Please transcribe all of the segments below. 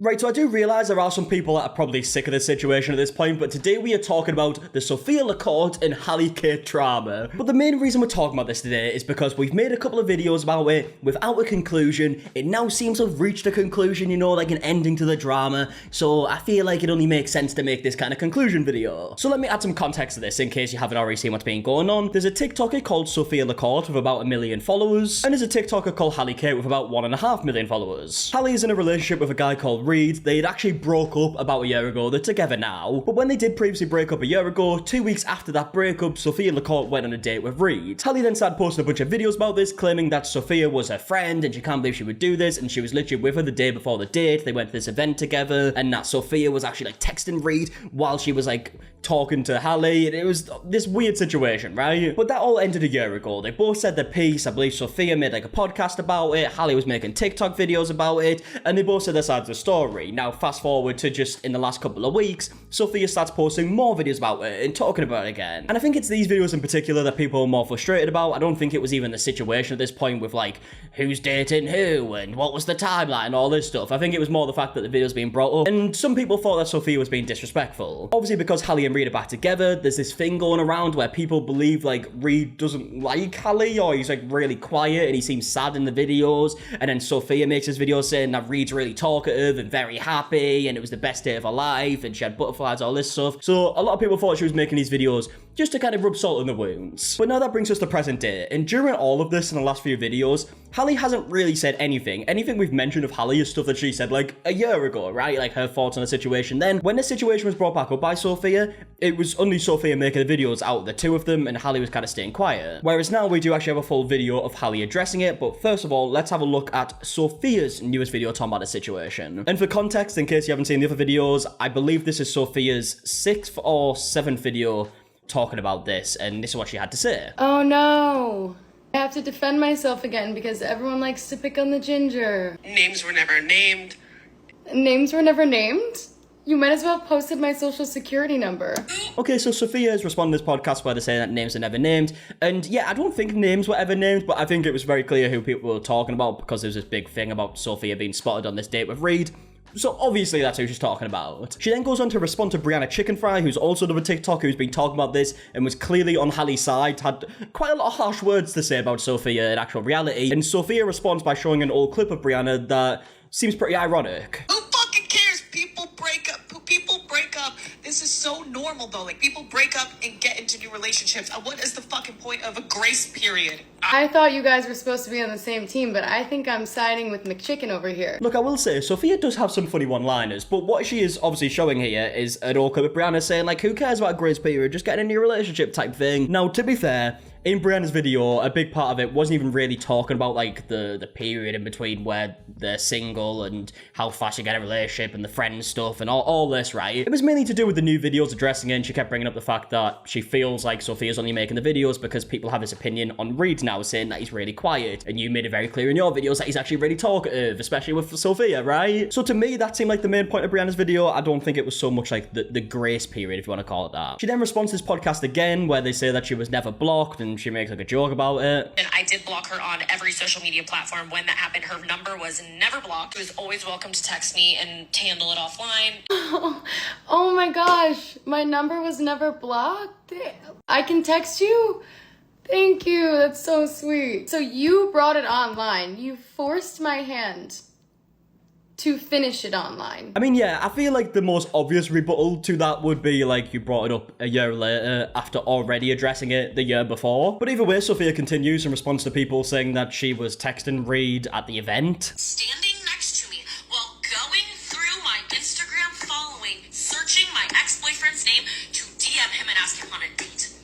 Right, so I do realise there are some people that are probably sick of this situation at this point, but today we are talking about the Sophia La Corte and Halley Kate drama. But the main reason we're talking about this today is because we've made a couple of videos about it without a conclusion. It now seems to have reached a conclusion, you know, like an ending to the drama, so I feel like it only makes sense to make this kind of conclusion video. So let me add some context to this in case you haven't already seen what's been going on. There's a TikToker called Sophia La Corte with about 1 million followers, and there's a TikToker called Halley Kate with about 1.5 million followers. Halley is in a relationship with a guy called Reed. They had actually broke up about a year ago. They're together now. But when they did previously break up a year ago, 2 weeks after that breakup, Sophia La Corte went on a date with Reed. Halley then started posting a bunch of videos about this, claiming that Sophia was her friend and she can't believe she would do this, and she was literally with her the day before the date. They went to this event together, and that Sophia was actually like texting Reed while she was like talking to Halley, and it was this weird situation, right? But that all ended a year ago. They both said their piece. I believe Sophia made like a podcast about it, Halley was making TikTok videos about it, and they both said their sides of the story. Now fast forward to just in the last couple of weeks, Sophia starts posting more videos about it and talking about it again. And I think it's these videos in particular that people are more frustrated about. I don't think it was even the situation at this point with like who's dating who and what was the timeline and all this stuff. I think it was more the fact that the videos being brought up, and some people thought that Sophia was being disrespectful. Obviously because Halley and Reed are back together, there's this thing going around where people believe like Reed doesn't like Halley, or he's like really quiet and he seems sad in the videos, and then Sophia makes this video saying that Reed's really talkative and very happy and it was the best day of her life and she had butterflies, all this stuff. So a lot of people thought she was making these videos just to kind of rub salt in the wounds. But now that brings us to present day, and during all of this in the last few videos, Halley hasn't really said anything. Anything we've mentioned of Halley is stuff that she said like a year ago, right? Like her thoughts on the situation then. When the situation was brought back up by Sophia, it was only Sophia making the videos out of the two of them, and Halley was kind of staying quiet. Whereas now we do actually have a full video of Halley addressing it, but first of all, let's have a look at Sophia's newest video talking about the situation. And for context, in case you haven't seen the other videos, I believe this is Sophia's 6th or 7th video talking about this, and this is what she had to say. Oh no! I have to defend myself again because everyone likes to pick on the ginger. Names were never named. Names were never named? You might as well have posted my social security number. Okay, so Sophia has responded to this podcast where they're saying that names are never named. And yeah, I don't think names were ever named, but I think it was very clear who people were talking about because there was this big thing about Sophia being spotted on this date with Reed. So obviously that's who she's talking about. She then goes on to respond to Brianna Chicken Fry, who's also another TikToker who's been talking about this and was clearly on Halley's side, had quite a lot of harsh words to say about Sophia in actual reality. And Sophia responds by showing an old clip of Brianna that seems pretty ironic. Who fucking cares? People break up. People break up. This is so normal though. Like people break up and get into new relationships. What is the fucking point of a grace period? I thought you guys were supposed to be on the same team, but I think I'm siding with McChicken over here. Look, I will say, Sophia does have some funny one-liners, but what she is obviously showing here is an old clip of Brianna saying, like, who cares about a grace period, just get in a new relationship type thing. Now, to be fair, in Brianna's video, a big part of it wasn't even really talking about, like, the period in between where they're single and how fast you get a relationship and the friend stuff and all this, right? It was mainly to do with the new videos addressing it, and she kept bringing up the fact that she feels like Sophia's only making the videos because people have this opinion on Reed now, saying that he's really quiet, and you made it very clear in your videos that he's actually really talkative, especially with Sophia, right? So to me, that seemed like the main point of Brianna's video. I don't think it was so much like the grace period, if you want to call it that. She then responds to this podcast again, where they say that she was never blocked, and she makes like a joke about it. And I did block her on every social media platform. When that happened, her number was never blocked. She was always welcome to text me and to handle it offline. Oh my gosh, my number was never blocked? I can text you? Thank you, that's so sweet. So you brought it online. You forced my hand to finish it online. I mean, yeah, I feel like the most obvious rebuttal to that would be like you brought it up a year later after already addressing it the year before. But either way, Sophia continues in response to people saying that she was texting Reed at the event. Standing next to me while going through my Instagram following, searching my ex-boyfriend's name to DM him and ask him on a date.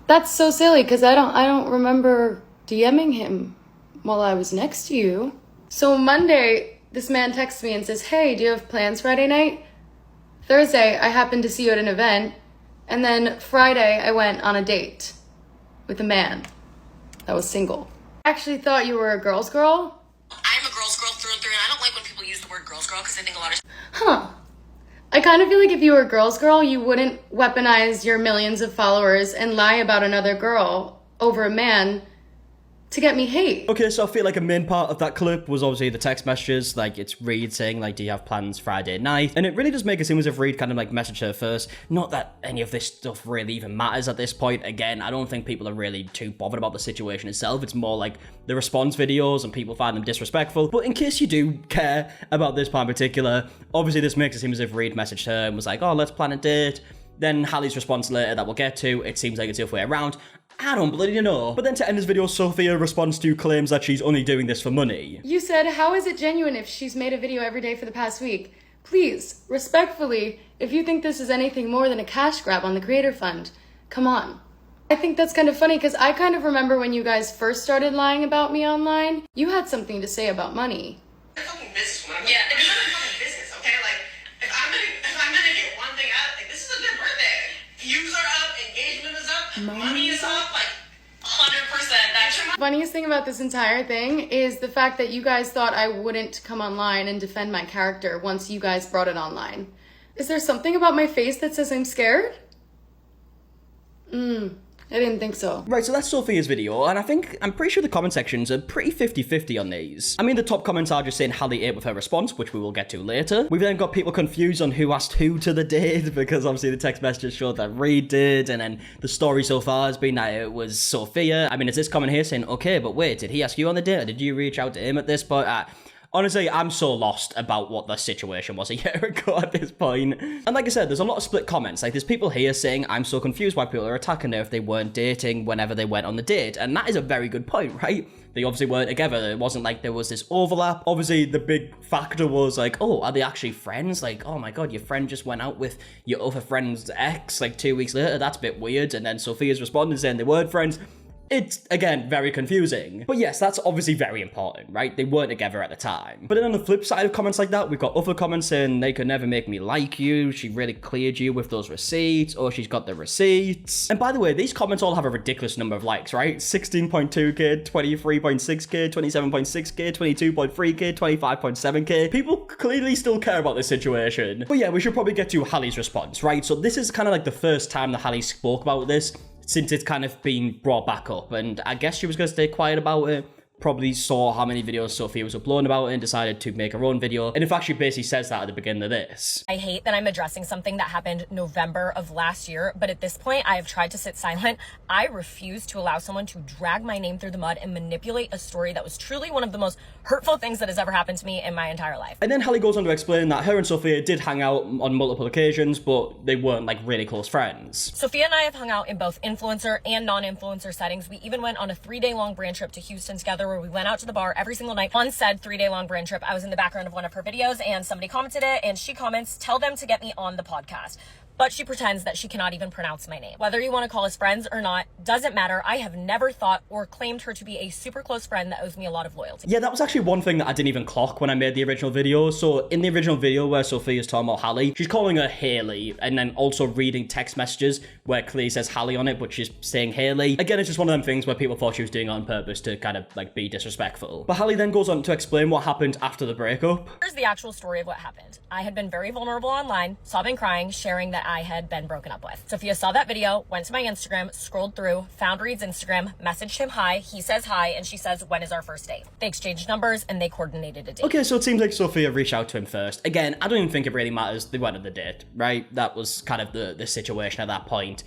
That's so silly because I don't remember DMing him while I was next to you. So Monday, this man texts me and says, hey, do you have plans Friday night? Thursday, I happened to see you at an event. And then Friday, I went on a date with a man that was single. I actually thought you were a girl's girl. I'm a girl's girl through and through, and I don't like when people use the word girl's girl because I think a lot of... Huh. I kind of feel like if you were a girl's girl, you wouldn't weaponize your millions of followers and lie about another girl over a man to get me hate. Okay, so I feel like a main part of that clip was obviously the text messages, like it's Reed saying like, do you have plans Friday night? And it really does make it seem as if Reed kind of like messaged her first. Not that any of this stuff really even matters at this point. Again, I don't think people are really too bothered about the situation itself. It's more like the response videos and people find them disrespectful. But in case you do care about this part in particular, obviously this makes it seem as if Reed messaged her and was like, oh, let's plan a date. Then Halley's response later that we'll get to, it seems like it's the other way around. I don't bloody know. But then to end this video, Sophia responds to claims that she's only doing this for money. You said, how is it genuine if she's made a video every day for the past week? Please, respectfully, if you think this is anything more than a cash grab on the creator fund, come on. I think that's kind of funny because I kind of remember when you guys first started lying about me online, you had something to say about money. Fucking businesswoman. Yeah, it's not a fucking business, okay? Like, if I'm gonna get one thing out, like, this is a good birthday. Views are up, engagement is up, money is up, like, 100%. That's your Funniest thing about this entire thing is the fact that you guys thought I wouldn't come online and defend my character once you guys brought it online. Is there something about my face that says I'm scared? I didn't think so. Right, so that's Sophia's video, and I'm pretty sure the comment sections are pretty 50-50 on these. I mean, the top comments are just saying Halley ate with her response, which we will get to later. We've then got people confused on who asked who to the date, because obviously the text messages showed that Reed did, and then the story so far has been that it was Sophia. I mean, it's this comment here saying, okay, but wait, did he ask you on the date, or did you reach out to him at this point? Honestly, I'm so lost about what the situation was a year ago at this point. And like I said, there's a lot of split comments. Like, there's people here saying, I'm so confused why people are attacking her if they weren't dating whenever they went on the date. And that is a very good point, right? They obviously weren't together. It wasn't like there was this overlap. Obviously, the big factor was like, oh, are they actually friends? Like, oh my god, your friend just went out with your other friend's ex like 2 weeks later. That's a bit weird. And then Sophia's responding saying they weren't friends. It's, again, very confusing. But yes, that's obviously very important, right? They weren't together at the time. But then on the flip side of comments like that, we've got other comments saying they could never make me like you, she really cleared you with those receipts, or she's got the receipts. And by the way, these comments all have a ridiculous number of likes, right? 16.2k, 23.6k, 27.6k, 22.3k, 25.7k. People clearly still care about this situation. But yeah, we should probably get to Halley's response, right? So this is kind of like the first time that Halley spoke about this since it's kind of been brought back up, and I guess she was going to stay quiet about it. Probably saw how many videos Sophia was uploading about it and decided to make her own video. And in fact, she basically says that at the beginning of this. I hate that I'm addressing something that happened November of last year, but at this point, I have tried to sit silent. I refuse to allow someone to drag my name through the mud and manipulate a story that was truly one of the most hurtful things that has ever happened to me in my entire life. And then Halley goes on to explain that her and Sophia did hang out on multiple occasions, but they weren't like really close friends. Sophia and I have hung out in both influencer and non-influencer settings. We even went on a 3-day-long brand trip to Houston together where we went out to the bar every single night. On said 3-day-long brand trip, I was in the background of one of her videos and somebody commented it, and she comments, tell them to get me on the podcast. But she pretends that she cannot even pronounce my name. Whether you want to call us friends or not, doesn't matter. I have never thought or claimed her to be a super close friend that owes me a lot of loyalty. Yeah, that was actually one thing that I didn't even clock when I made the original video. So in the original video where Sophia's talking about Halley, she's calling her Haley, and then also reading text messages where clearly says Halley on it, but she's saying Haley. Again, it's just one of them things where people thought she was doing it on purpose to kind of like be disrespectful. But Halley then goes on to explain what happened after the breakup. Here's the actual story of what happened. I had been very vulnerable online, sobbing, crying, sharing that I had been broken up with. Sophia saw that video, went to my Instagram, scrolled through, found Reed's Instagram, messaged him hi, he says hi, and she says, when is our first date? They exchanged numbers and they coordinated a date. Okay, so it seems like Sophia reached out to him first. Again, I don't even think it really matters. They went on the date, right? That was kind of the situation at that point.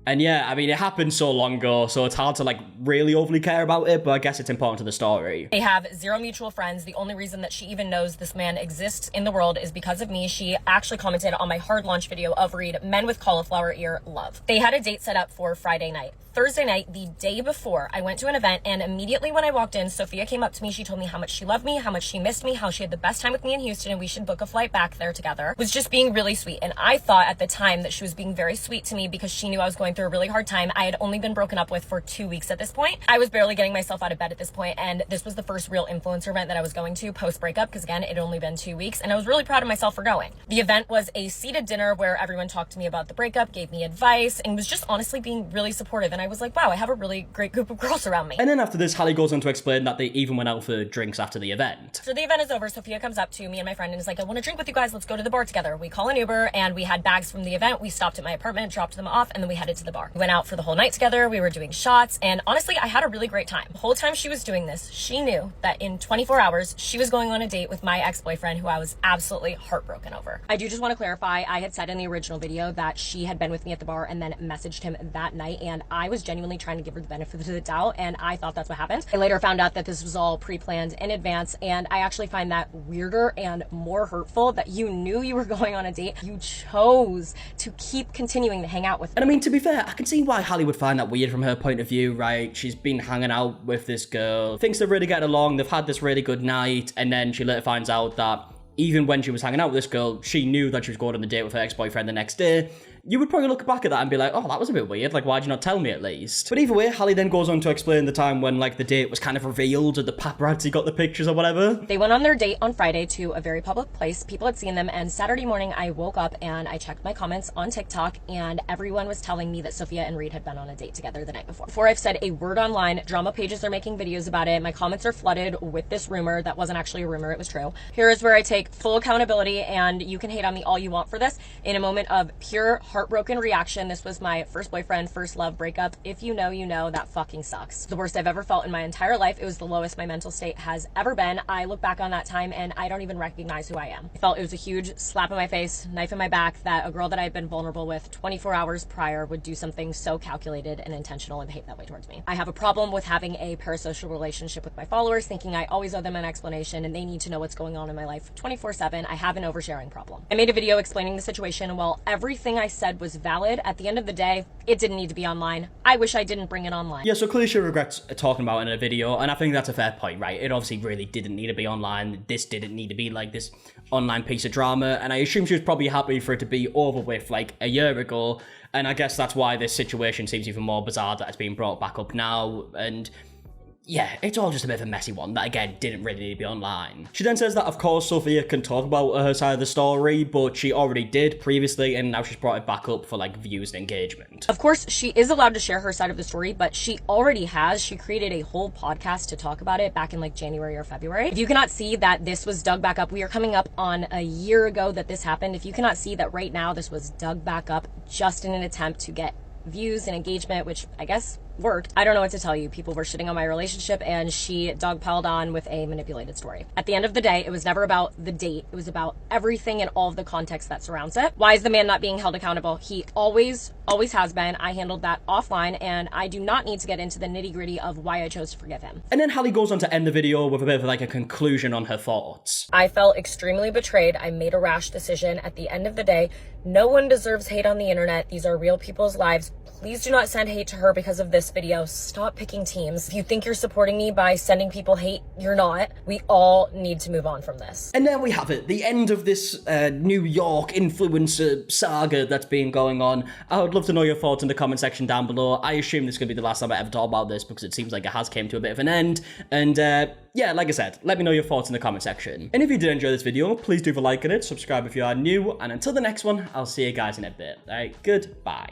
And yeah, I mean, it happened so long ago, so it's hard to like really overly care about it, but I guess it's important to the story. They have 0 mutual friends. The only reason that she even knows this man exists in the world is because of me. She actually commented on my hard launch video of Reed, men with cauliflower ear love. They had a date set up for Friday night. Thursday night, the day before, I went to an event, and immediately when I walked in, Sophia came up to me. She told me how much she loved me, how much she missed me, how she had the best time with me in Houston, and we should book a flight back there together. Was just being really sweet. And I thought at the time that she was being very sweet to me because she knew I was going through a really hard time. I had only been broken up with for 2 weeks at this point. I was barely getting myself out of bed at this point, and this was the first real influencer event that I was going to post-breakup, because again, it had only been 2 weeks, and I was really proud of myself for going. The event was a seated dinner where everyone talked to me about the breakup, gave me advice, and was just honestly being really supportive. And I was like, wow, I have a really great group of girls around me. And then after this, Halley goes on to explain that they even went out for drinks after the event. So the event is over. Sophia comes up to me and my friend and is like, I want to drink with you guys. Let's go to the bar together. We call an Uber, and we had bags from the event. We stopped at my apartment, dropped them off, and then we headed to to the bar. We went out for the whole night together. We were doing shots, and honestly, I had a really great time. The whole time she was doing this, she knew that in 24 hours, she was going on a date with my ex-boyfriend, who I was absolutely heartbroken over. I do just want to clarify, I had said in the original video that she had been with me at the bar and then messaged him that night, and I was genuinely trying to give her the benefit of the doubt, and I thought that's what happened. I later found out that this was all pre-planned in advance, and I actually find that weirder and more hurtful that you knew you were going on a date. You chose to keep continuing to hang out with her. And I mean, to be fair, I can see why Halley would find that weird from her point of view, right? She's been hanging out with this girl, thinks they're really getting along, they've had this really good night, and then she later finds out that even when she was hanging out with this girl, she knew that she was going on the date with her ex-boyfriend the next day. You would probably look back at that and be like, oh, that was a bit weird. Like, why'd you not tell me at least? But either way, Halley then goes on to explain the time when, like, the date was kind of revealed and the paparazzi got the pictures or whatever. They went on their date on Friday to a very public place. People had seen them, and Saturday morning I woke up and I checked my comments on TikTok, and everyone was telling me that Sophia and Reed had been on a date together the night before. Before I've said a word online, drama pages are making videos about it. My comments are flooded with this rumor that wasn't actually a rumor, it was true. Here is where I take full accountability, and you can hate on me all you want for this. In a moment of pure heartbroken reaction, this was my first boyfriend, first love breakup. If you know, you know, that fucking sucks. The worst I've ever felt in my entire life. It was the lowest my mental state has ever been. I look back on that time and I don't even recognize who I am. I felt it was a huge slap in my face, knife in my back, that a girl that I had been vulnerable with 24 hours prior would do something so calculated and intentional and behave that way towards me. I have a problem with having a parasocial relationship with my followers, thinking I always owe them an explanation and they need to know what's going on in my life 24/7. I have an oversharing problem. I made a video explaining the situation, and while everything I said was valid, at the end of the day, it didn't need to be online. I wish I didn't bring it online. Yeah, so clearly she regrets talking about it in a video, and I think that's a fair point, right? It obviously really didn't need to be online. This didn't need to be like this online piece of drama, and I assume she was probably happy for it to be over with like a year ago, and I guess that's why this situation seems even more bizarre that it's being brought back up now, and yeah, it's all just a bit of a messy one that, again, didn't really need to be online. She then says that, of course, Sophia can talk about her side of the story, but she already did previously, and now she's brought it back up for, like, views and engagement. Of course, she is allowed to share her side of the story, but she already has. She created a whole podcast to talk about it back in, like, January or February. If you cannot see that this was dug back up, we are coming up on a year ago that this happened. If you cannot see that right now this was dug back up just in an attempt to get views and engagement, which I guess worked. I don't know what to tell you. People were shitting on my relationship, and she dogpiled on with a manipulated story. At the end of the day, it was never about the date. It was about everything and all of the context that surrounds it. Why is the man not being held accountable? He always has been. I handled that offline, and I do not need to get into the nitty-gritty of why I chose to forgive him. And then Halley goes on to end the video with a bit of like a conclusion on her thoughts. I felt extremely betrayed. I made a rash decision. At the end of the day, no one deserves hate on the internet. These are real people's lives. Please do not send hate to her because of this video. Stop picking teams. If you think you're supporting me by sending people hate, you're not. We all need to move on from this. And there we have it, the end of this New York influencer saga that's been going on. I would love to know your thoughts in the comment section down below. I assume this is going to be the last time I ever talk about this because it seems like it has came to a bit of an end. And yeah, like I said, let me know your thoughts in the comment section. And if you did enjoy this video, please do leave a like on it, subscribe if you are new, and until the next one, I'll see you guys in a bit. Alright, goodbye.